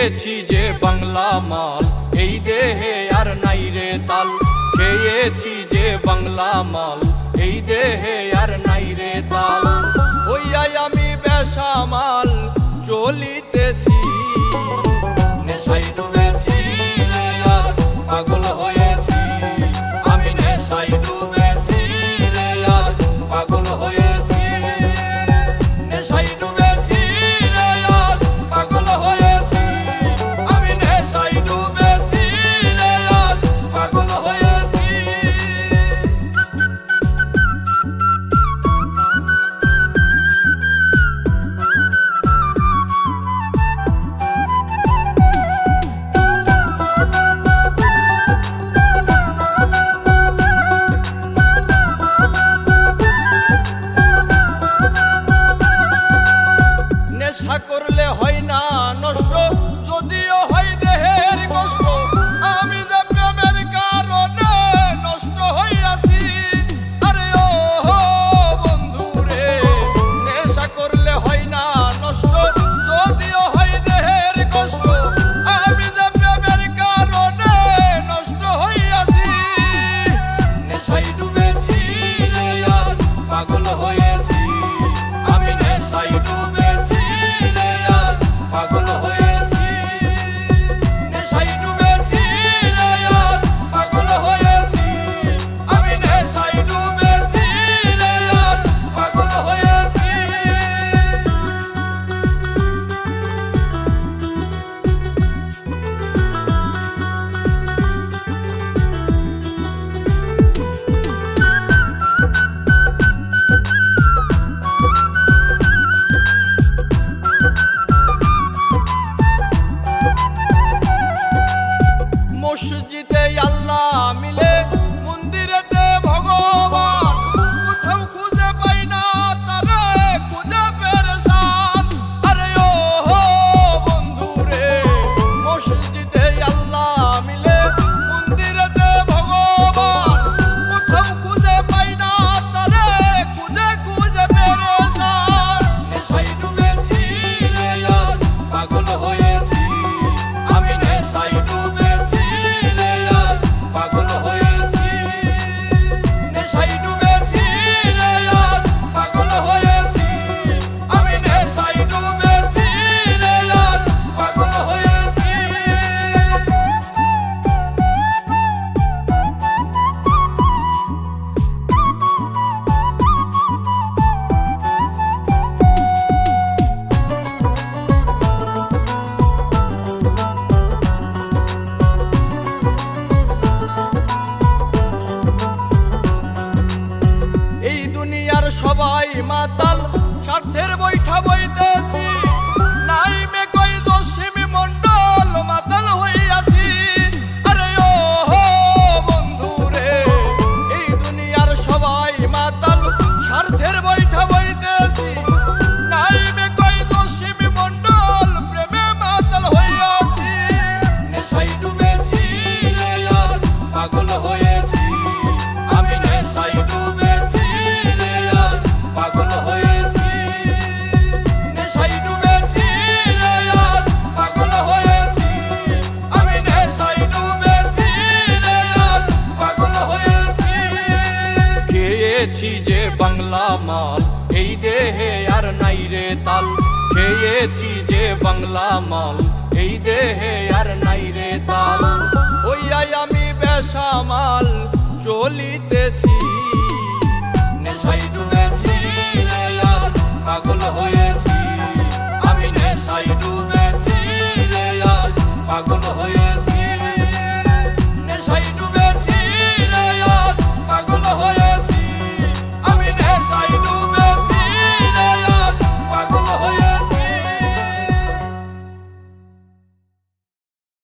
খেয়েছি যে বাংলা মাল, এই দেহে আর নাই রে তাল। খেয়েছি যে বাংলা মাল, এই দেহে আর নাই রে তাল। ওইয়াই আমি বেসামাল চলিতেছি, নেশায় ডুবেছি রে আজ পাগল হয়েছি। আমি নেশায় ডুবেছি রে আজ পাগল হয়েছি। নেশায় ডুবেছি রে আজ পাগল হয়েছি। আমি নেশায় ডুবেছি রে আজ পাগল হয়েছি। নেশা করলে হয় না নষ্ট, যদিও হয় দেহের কষ্ট। আমি যে প্রেমের কারণে নষ্ট হইয়াছি। আরে ও বন্ধু রে, নেশা করলে হয় না নষ্ট, যদিও হয় দেহের কষ্ট। আমি যে প্রেমের কারণে নষ্ট হইয়াছি। নেশায় ডুবেছি রে আজ পাগল হয়েছি। আমি নেশায় ডুবেছি রে আজ পাগল হয়েছি। নেশায় ডুবেছি রে আজ পাগল হয়েছি। আমি নেশায় ডুবেছি রে আজ পাগল হয়েছি। মসজিদে আল্লাহ মিলে, মন্দিরেতে ভগবান। কোথাও খুঁজে পাই না তারে, খুঁজে পেরেশান। আরে ও বন্ধু রে, মসজিদে আল্লাহ মিলে, মন্দিরেতে ভগবান। কোথাও খুঁজে পাই না তারে, খুঁজে খুঁজে পেরেশান। নেশায় ডুবেছি রে আজ পাগল হয়েছি। আমি নেশায় ডুবেছি রে আজ পাগল হয়েছি। নেশায় ডুবেছি রে আজ পাগল হয়েছি। আমি নেশায় ডুবেছি রে আজ পাগল হয়েছি। এই দুনিয়ার সবাই মাতাল, স্বার্থের বৈঠা বইতেছি। নাই মে কই জসিমি মন্ডল, মাতাল হইয়াছি। আরে ও বন্ধু রে, এই দুনিয়ার সবাই মাতাল, স্বার্থের বৈঠা বইতেছি। নাই মে কই জসিমি মন্ডল, প্রেমে মাতাল হইয়াছি। নেশায় ডুবেছি রে আজ পাগল হয়েছি। আমি নেশায় ডুবেছি রে আজ পাগল হয়েছি। নেশায় ডুবেছি রে আজ পাগল হয়েছি। আমি নেশায় ডুবেছি রে আজ পাগল হয়েছি। খেয়েছি যে বাংলা মাল, এই দেহে আর নাই রে তাল। খেয়েছি যে বাংলা মাল, এই দেহে আর নাই রে তাল। ওইয়াই আমি বেসামাল চলিতেছি।